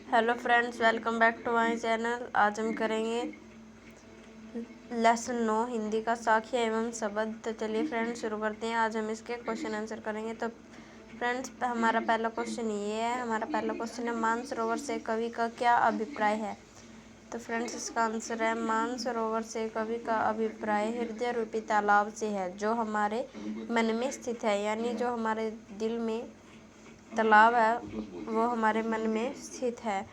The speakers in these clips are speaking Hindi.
Hello friends, welcome back to my channel. आज हम करेंगे लेसन 9 हिंदी का साखिया एवं शब्द। तो चलिए फ्रेंड्स शुरू करते हैं। आज हम इसके क्वेश्चन आंसर करेंगे। तो फ्रेंड्स हमारा पहला क्वेश्चन ये है। मानसरोवर से कवि का क्या अभिप्राय है। तो फ्रेंड्स इसका आंसर है, मानसरोवर से कवि का अभिप्राय हृदय रूपी तालाब से है, जो हमारे मन में स्थित है। यानी जो हमारे दिल में तालाब है वो हमारे मन में स्थित है।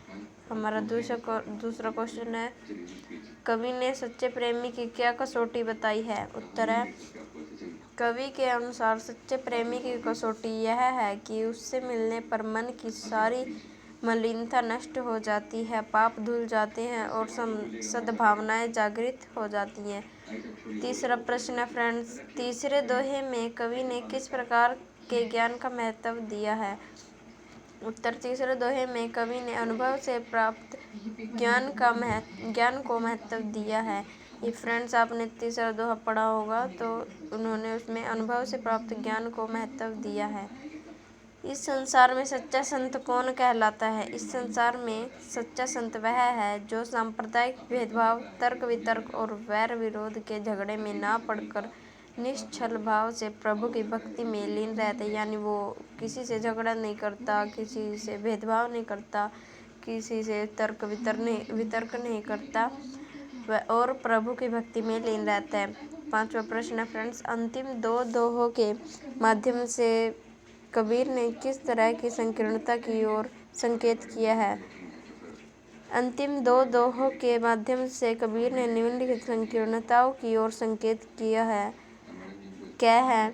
हमारा दूसरा क्वेश्चन है, कवि ने सच्चे प्रेमी की क्या कसौटी बताई है। उत्तर है, कवि के अनुसार सच्चे प्रेमी की कसौटी यह है कि उससे मिलने पर मन की सारी मलिनता नष्ट हो जाती है, पाप धुल जाते हैं और सद्भावनाएं जागृत हो जाती हैं। तीसरा प्रश्न है फ्रेंड्स, तीसरे दोहे में कवि ने किस प्रकार के ज्ञान का महत्व दिया है। उत्तर, तीसरे दोहे में कवि ने अनुभव से प्राप्त ज्ञान को महत्व दिया है। ये फ्रेंड्स आपने तीसरा दोहा पढ़ा होगा, तो उन्होंने उसमें अनुभव से प्राप्त ज्ञान को महत्व दिया है। इस संसार में सच्चा संत कौन कहलाता है। इस संसार में सच्चा संत वह है जो सांप्रदायिक भेदभाव, तर्क वितर्क और वैर विरोध के झगड़े में ना पड़कर निश्चल भाव से प्रभु की भक्ति में लीन रहता है। यानी वो किसी से झगड़ा नहीं करता, किसी से भेदभाव नहीं करता, किसी से तर्क वितर्क नहीं करता और प्रभु की भक्ति में लीन रहता है। पांचवा प्रश्न है फ्रेंड्स, अंतिम दो दोहों के माध्यम से कबीर ने किस तरह की संकीर्णता की ओर संकेत किया है। अंतिम दो दोहों के माध्यम से कबीर ने निम्नलिखित संकीर्णताओं की ओर संकेत किया है। क्या है,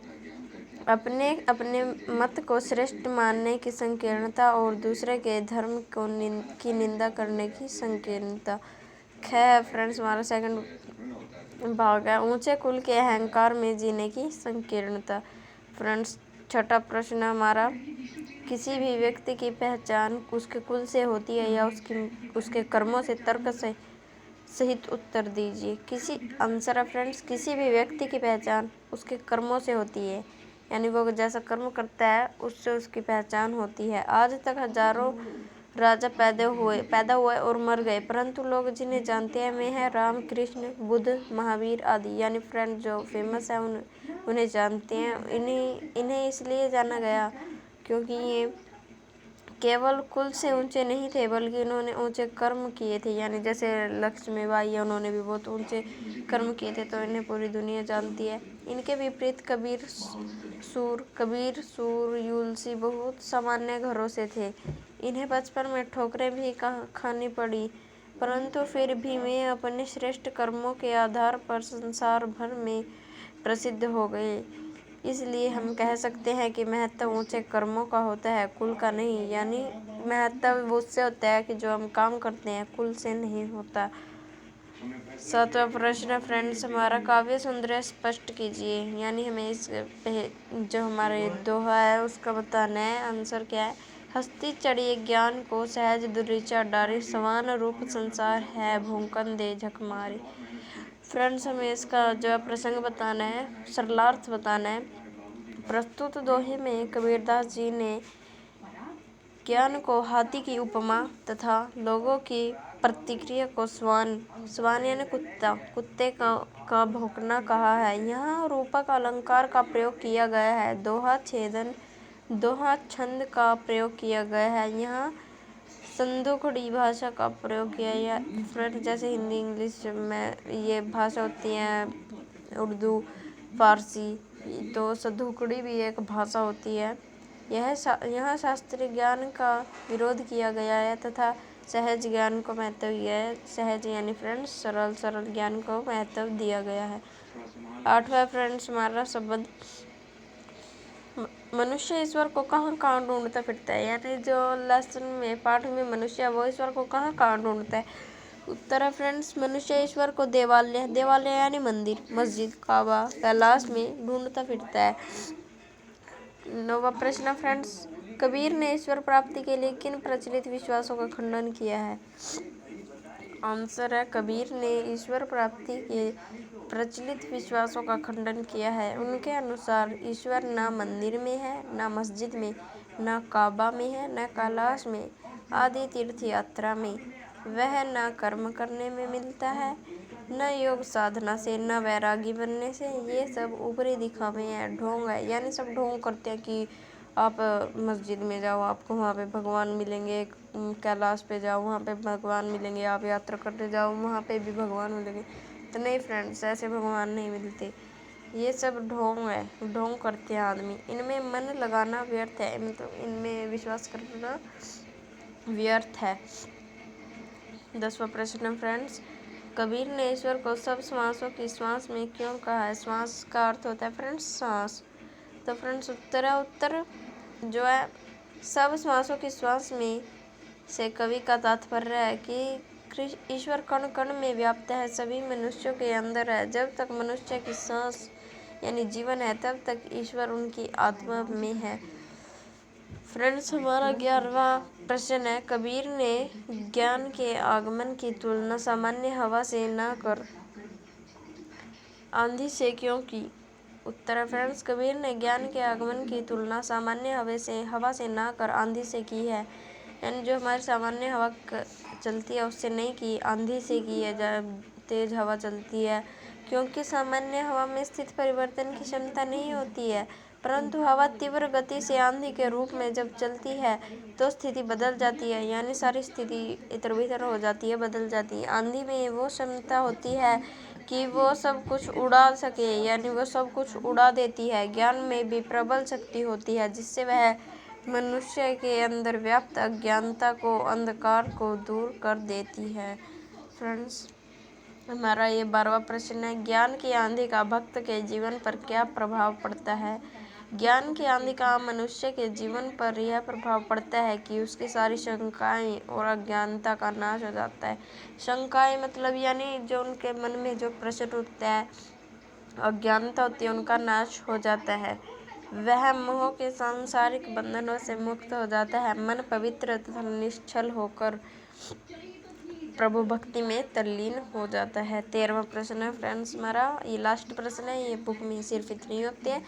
अपने अपने मत को श्रेष्ठ मानने की संकीर्णता और दूसरे के धर्म की निंदा करने की संकीर्णता। है फ्रेंड्स हमारा सेकंड भाग है, ऊंचे कुल के अहंकार में जीने की संकीर्णता। फ्रेंड्स छठा प्रश्न हमारा, किसी भी व्यक्ति की पहचान उसके कुल से होती है या उसके कर्मों से। तर्क से सहित उत्तर दीजिए। आंसर है फ्रेंड्स, किसी भी व्यक्ति की पहचान उसके कर्मों से होती है। यानी वो जैसा कर्म करता है उससे उसकी पहचान होती है। आज तक हजारों राजा पैदा हुए और मर गए, परंतु लोग जिन्हें जानते हैं वे हैं राम, कृष्ण, बुद्ध, महावीर आदि। यानी फ्रेंड जो फेमस है उन्हें जानते हैं। इन्हें इसलिए जाना गया क्योंकि ये केवल कुल से ऊंचे नहीं थे, बल्कि उन्होंने ऊंचे कर्म किए थे। यानी जैसे लक्ष्मीबाई है, उन्होंने भी बहुत ऊंचे कर्म किए थे, तो इन्हें पूरी दुनिया जानती है। इनके विपरीत कबीर सूर यूलसी बहुत सामान्य घरों से थे। इन्हें बचपन में ठोकरें भी खानी पड़ी, परंतु फिर भी वे अपने श्रेष्ठ कर्मों के आधार पर संसार भर में प्रसिद्ध हो गए। इसलिए हम कह सकते हैं कि महत्व ऊंचे कर्मों का होता है, कुल का नहीं। यानी महत्व उससे होता है कि जो हम काम करते हैं, कुल से नहीं होता। सातवां प्रश्न फ्रेंड्स हमारा, काव्य सौंदर्य स्पष्ट कीजिए। यानी हमें जो हमारे दोहा है उसका बताना है। आंसर क्या है, हस्ती चढ़ी ज्ञान को सहज दुरीचा डारे, समान रूप संसार है भूकन दे झक मारे। फ्रेंड्स हमें इसका जो प्रसंग बताना है, सरलार्थ बताना है। प्रस्तुत दोहे में कबीरदास जी ने ज्ञान को हाथी की उपमा तथा लोगों की प्रतिक्रिया को स्वान यानी कुत्ते का भौंकना कहा है। यहाँ रूपक अलंकार का प्रयोग किया गया है। दोहा छंद का प्रयोग किया गया है। यहाँ संदूकड़ी भाषा का प्रयोग किया है। फ्रेंड्स जैसे हिंदी इंग्लिश में ये भाषा होती है, उर्दू फारसी, तो संदूकड़ी भी एक भाषा होती है। यहाँ शास्त्रीय ज्ञान का विरोध किया गया है तथा सहज ज्ञान को महत्व दिया है। सहज यानी फ्रेंड्स सरल ज्ञान को महत्व दिया गया है। आठवां फ्रेंड्स हमारा शब्द, मनुष्य ईश्वर को कहाँ ढूंढता फिरता है। यानी जो लेसन में पाठ में मनुष्य वो ईश्वर को कहाँ ढूंढता है। उत्तर है फ्रेंड्स, मनुष्य ईश्वर को देवालय यानी मंदिर, मस्जिद, काबा, कैलाश में ढूंढता फिरता है। नौवां प्रश्न फ्रेंड्स, कबीर ने ईश्वर प्राप्ति के लिए किन प्रचलित विश्वासों का खंडन किया है। आंसर है, कबीर ने ईश्वर प्राप्ति के प्रचलित विश्वासों का खंडन किया है। उनके अनुसार ईश्वर न मंदिर में है, न मस्जिद में, न काबा में है, न कैलाश में, आदि तीर्थ यात्रा में। वह न कर्म करने में मिलता है, न योग साधना से, न वैरागी बनने से। ये सब ऊपरी दिखावे हैं, ढोंग है। यानी सब ढोंग करते हैं कि आप मस्जिद में जाओ, आपको वहाँ पे भगवान मिलेंगे, कैलाश पे जाओ वहाँ पे भगवान मिलेंगे, आप यात्रा करने जाओ वहाँ पे भी भगवान मिलेंगे। तो नहीं फ्रेंड्स, ऐसे भगवान नहीं मिलते। ये सब ढोंग है, ढोंग करते हैं आदमी। इनमें मन लगाना व्यर्थ है, मतलब इनमें विश्वास करना व्यर्थ है। 10वां प्रश्न फ्रेंड्स, कबीर ने ईश्वर को सब श्वासों की श्वास में क्यों कहा है? श्वास का अर्थ होता है फ्रेंड्स सांस। तो फ्रेंड्स उत्तर जो है सब श्वासों की श्वास में से कवि का तात्पर्य है कि ईश्वर कण कण में व्याप्त है, सभी मनुष्यों के अंदर है। जब तक मनुष्य की सांस यानी जीवन है, तब तक ईश्वर उनकी आत्मा में है। फ्रेंड्स हमारा 11वां प्रश्न है, कबीर ने ज्ञान के आगमन की तुलना सामान्य हवा से न कर आंधी से क्यों की? उत्तर है फ्रेंड्स, कबीर ने ज्ञान के आगमन की तुलना सामान्य हवा से न कर आंधी से की है। यानी जो हमारी सामान्य हवा चलती है उससे नहीं की, आंधी से की है जब तेज हवा चलती है। क्योंकि सामान्य हवा में स्थिति परिवर्तन की क्षमता नहीं होती है, परंतु हवा तीव्र गति से आंधी के रूप में जब चलती है तो स्थिति बदल जाती है, यानी सारी स्थिति इधर उधर हो जाती है, बदल जाती है। आंधी में वो क्षमता होती है कि वो सब कुछ उड़ा सके, यानी वो सब कुछ उड़ा देती है। ज्ञान में भी प्रबल शक्ति होती है, जिससे वह मनुष्य के अंदर व्याप्त अज्ञानता को, अंधकार को दूर कर देती है। फ्रेंड्स हमारा ये 12वां प्रश्न है, ज्ञान की आंधी का भक्त के जीवन पर क्या प्रभाव पड़ता है? ज्ञान की आंधी का मनुष्य के जीवन पर यह प्रभाव पड़ता है कि उसकी सारी शंकाएं और अज्ञानता का नाश हो जाता है। शंकाएं मतलब यानी जो उनके मन में जो प्रश्न उठता है, अज्ञानता होती है, उनका नाश हो जाता है। वह मोह के सांसारिक बंधनों से मुक्त हो जाता है। मन पवित्र तथा निश्चल होकर प्रभु भक्ति में तल्लीन हो जाता है। 13वां प्रश्न है फ्रेंड्स हमारा, ये लास्ट प्रश्न है। ये बुक में सिर्फ इतने होते हैं,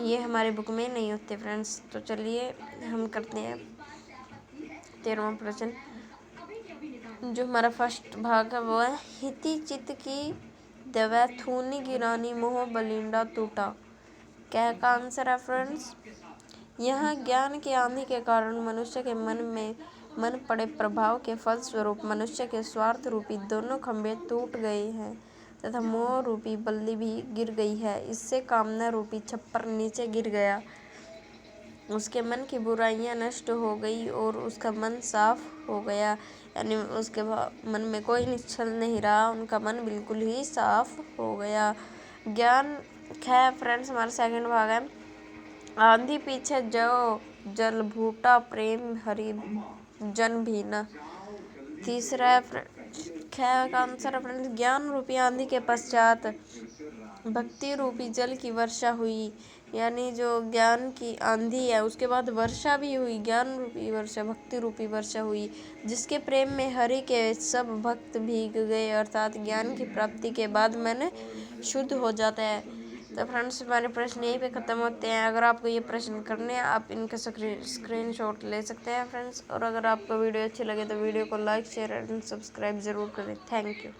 ये हमारे बुक में नहीं होते फ्रेंड्स। तो चलिए हम करते हैं 13वां प्रश्न। जो हमारा फर्स्ट भाग है वो है, हिति चित की दवा थूनी गिरानी मोह बलिंडा टूटा। क्या का आंसर है फ्रेंड्स? यहाँ ज्ञान की आंधी के कारण मनुष्य के मन पड़े प्रभाव के फलस्वरूप मनुष्य के स्वार्थ रूपी दोनों खंभे टूट गए हैं तथा मोह रूपी बल्ली भी गिर गई है। इससे कामना रूपी छप्पर नीचे गिर गया, उसके मन की बुराइयां नष्ट हो गई और उसका मन साफ हो गया। यानी उसके मन में कोई निश्चल नहीं रहा, उनका मन बिल्कुल ही साफ हो गया। ज्ञान है फ्रेंड्स हमारा सेकंड भाग है, आंधी पीछे जो जल भूटा प्रेम हरि जन भीना। तीसरा है ख का आंसर है फ्रेंड्स, ज्ञान रूपी आंधी के पश्चात भक्ति रूपी जल की वर्षा हुई। यानी जो ज्ञान की आंधी है उसके बाद वर्षा भी हुई, ज्ञान रूपी वर्षा, भक्ति रूपी वर्षा हुई, जिसके प्रेम में हरि के सब भक्त भीग गए। अर्थात ज्ञान की प्राप्ति के बाद मन शुद्ध हो जाता है। तो फ्रेंड्स हमारे प्रश्न यहीं पे ख़त्म होते हैं। अगर आपको ये प्रश्न करने हैं आप इनका स्क्रीनशॉट ले सकते हैं फ्रेंड्स। और अगर आपको वीडियो अच्छी लगे तो वीडियो को लाइक शेयर एंड सब्सक्राइब ज़रूर करें। Thank you.